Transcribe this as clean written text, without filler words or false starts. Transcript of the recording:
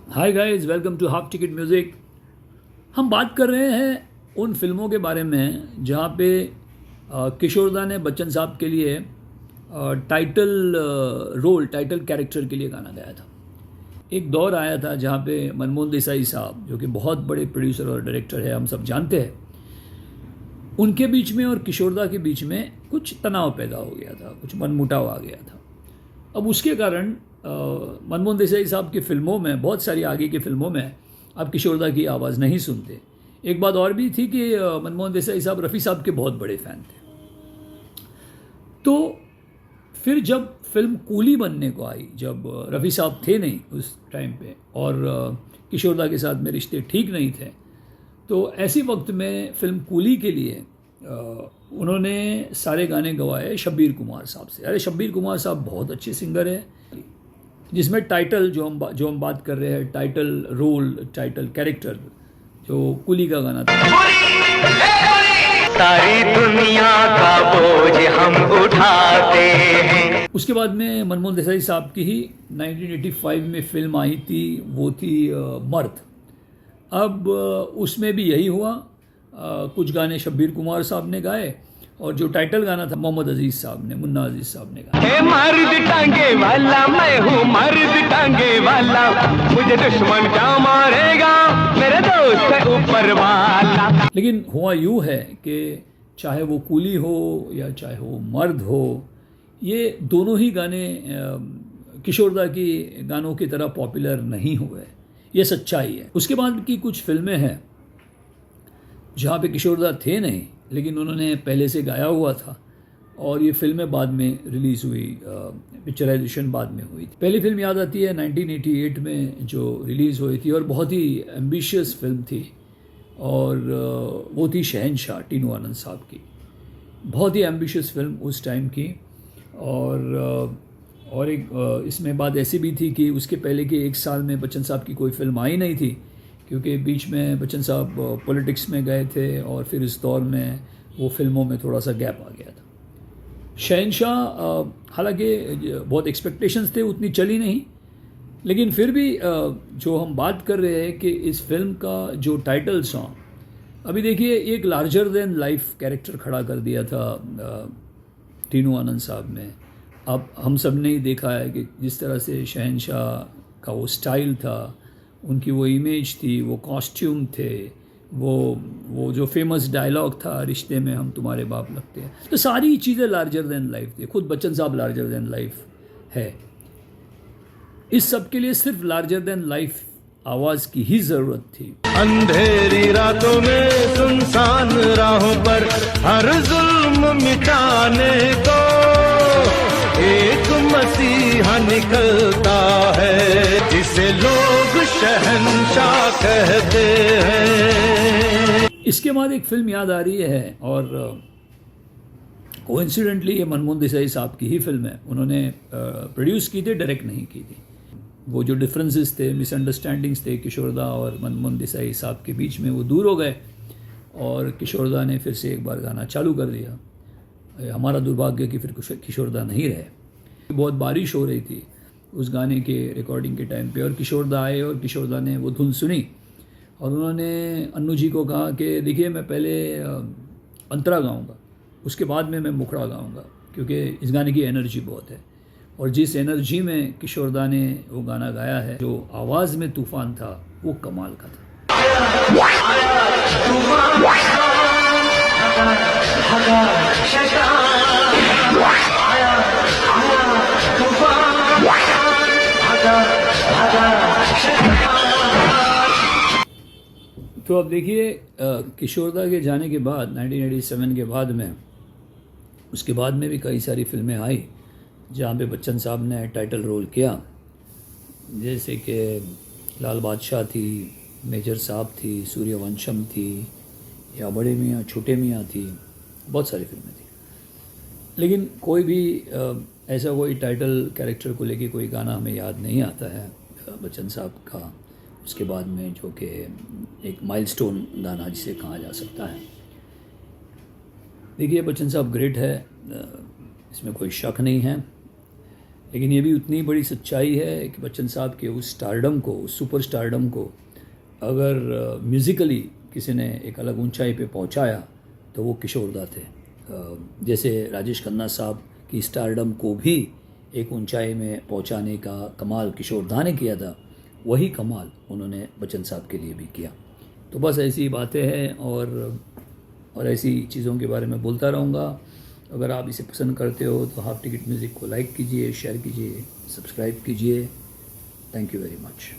Hi guys, welcome to half ticket music. हम बात कर रहे हैं उन फिल्मों के बारे में जहाँ पे किशोरदा ने बच्चन साहब के लिए टाइटल कैरेक्टर के लिए गाना गाया था। एक दौर आया था जहाँ पे मनमोहन देसाई साहब, जो कि बहुत बड़े प्रोड्यूसर और डायरेक्टर है, हम सब जानते हैं, उनके बीच में और किशोरदा के बीच में कुछ तनाव पैदा हो गया था, कुछ मनमुटाव आ गया था। अब उसके कारण मनमोहन देसाई साहब की फिल्मों में, बहुत सारी आगे की फिल्मों में आप किशोरदा की आवाज़ नहीं सुनते। एक बात और भी थी कि मनमोहन देसाई साहब रफ़ी साहब के बहुत बड़े फ़ैन थे। तो फिर जब फिल्म कूली बनने को आई, जब रफ़ी साहब थे नहीं उस टाइम पे और किशोरदा के साथ में रिश्ते ठीक नहीं थे, तो ऐसी वक्त में फिल्म कूली के लिए उन्होंने सारे गाने गवाए शब्बीर कुमार साहब से। अरे शब्बीर कुमार साहब बहुत अच्छे सिंगर है, जिसमें टाइटल जो हम बात कर रहे हैं, टाइटल रोल, टाइटल कैरेक्टर जो कूली का गाना था, सारी दुनिया का बोझ हम उठाते हैं। उसके बाद में मनमोहन देसाई साहब की ही 1985 में फिल्म आई थी, वो थी मर्द। अब उसमें भी यही हुआ, कुछ गाने शब्बीर कुमार साहब ने गाए और जो टाइटल गाना था मोहम्मद अजीज साहब ने, मुन्ना अजीज साहब ने गाया। मर्द टांगे वाला मैं हूँ, मर्द टांगे वाला, मुझे दुश्मन क्या मारेगा, मेरे दोस्त है ऊपर वाला। लेकिन हुआ यूँ है कि चाहे वो कूली हो या चाहे वो मर्द हो, ये दोनों ही गाने किशोरदा की गानों की तरह पॉपुलर नहीं हुए, ये सच्चाई है। उसके बाद की कुछ फिल्में हैं जहाँ पे किशोरदा थे नहीं, लेकिन उन्होंने पहले से गाया हुआ था और ये फिल्में बाद में रिलीज़ हुई, पिक्चराइजेशन बाद में हुई थी। पहली फिल्म याद आती है 1988 में जो रिलीज़ हुई थी और बहुत ही एम्बिशियस फिल्म थी, और वो थी शहंशाह, टीनू आनंद साहब की। बहुत ही एम्बिशियस फिल्म उस टाइम की। और एक इसमें बात ऐसी भी थी कि उसके पहले के एक साल में बच्चन साहब की कोई फिल्म आई नहीं थी, क्योंकि बीच में बच्चन साहब पॉलिटिक्स में गए थे और फिर इस दौर में वो फिल्मों में थोड़ा सा गैप आ गया था। शहंशाह हालांकि बहुत एक्सपेक्टेशंस थे, उतनी चली नहीं, लेकिन फिर भी जो हम बात कर रहे हैं कि इस फिल्म का जो टाइटल सॉन्ग, अभी देखिए, एक लार्जर देन लाइफ कैरेक्टर खड़ा कर दिया था टीनू आनंद साहब ने। अब हम सब ने ही देखा है कि जिस तरह से शहंशाह का वो स्टाइल था, उनकी वो इमेज थी, वो कॉस्ट्यूम थे, वो जो फेमस डायलॉग था, रिश्ते में हम तुम्हारे बाप लगते हैं, तो सारी चीज़ें लार्जर देन लाइफ थी। खुद बच्चन साहब लार्जर देन लाइफ है। इस सब के लिए सिर्फ लार्जर देन लाइफ आवाज़ की ही ज़रूरत थी। अंधेरी रातों में सुनसान राहों पर हर जुल्म मिटाने को एक मसीहा निकलता है, जिसे लोग शहंशाह कहते हैं। इसके बाद एक फिल्म याद आ रही है, और कोइंसिडेंटली ये मनमोहन देसाई साहब की ही फिल्म है। उन्होंने प्रोड्यूस की थी, डायरेक्ट नहीं की थी। वो जो डिफरेंसेस थे, मिसअंडरस्टैंडिंग्स थे किशोरदा और मनमोहन देसाई साहब के बीच में, वो दूर हो गए और किशोरदा ने फिर से एक बार गाना चालू कर दिया। हमारा दुर्भाग्य कि फिर किशोरदा नहीं रहे। बहुत बारिश हो रही थी उस गाने के रिकॉर्डिंग के टाइम पे, और किशोरदा आए और किशोरदा ने वो धुन सुनी और उन्होंने अन्नू जी को कहा कि देखिए, मैं पहले अंतरा गाऊंगा, उसके बाद में मैं मुखड़ा गाऊंगा, क्योंकि इस गाने की एनर्जी बहुत है। और जिस एनर्जी में किशोरदा ने वो गाना गाया है, जो आवाज़ में तूफान था, वो कमाल का था। तो अब देखिए, किशोरदा के जाने के बाद 1987 के बाद में, उसके बाद में भी कई सारी फिल्में आई जहाँ पे बच्चन साहब ने टाइटल रोल किया, जैसे कि लाल बादशाह थी, मेजर साहब थी, सूर्यवंशम थी, या बड़े मियाँ छोटे मियाँ थी, बहुत सारी फिल्में थी। लेकिन कोई भी ऐसा कोई टाइटल कैरेक्टर को लेके कोई गाना हमें याद नहीं आता है बच्चन साहब का, उसके बाद में, जो कि एक माइलस्टोन गाना जिसे कहा जा सकता है। देखिए, बच्चन साहब ग्रेट है, इसमें कोई शक नहीं है। लेकिन ये भी उतनी बड़ी सच्चाई है कि बच्चन साहब के उस स्टारडम को, उस सुपर स्टारडम को अगर म्यूज़िकली किसी ने एक अलग ऊंचाई पे पहुंचाया तो वो किशोरदा थे। जैसे राजेश खन्ना साहब की स्टारडम को भी एक ऊंचाई में पहुंचाने का कमाल किशोरदा ने किया था, वही कमाल उन्होंने बच्चन साहब के लिए भी किया। तो बस ऐसी बातें हैं और ऐसी चीज़ों के बारे में बोलता रहूँगा। अगर आप इसे पसंद करते हो तो हाफ टिकट म्यूज़िक को लाइक कीजिए, शेयर कीजिए, सब्सक्राइब कीजिए। Thank you very much.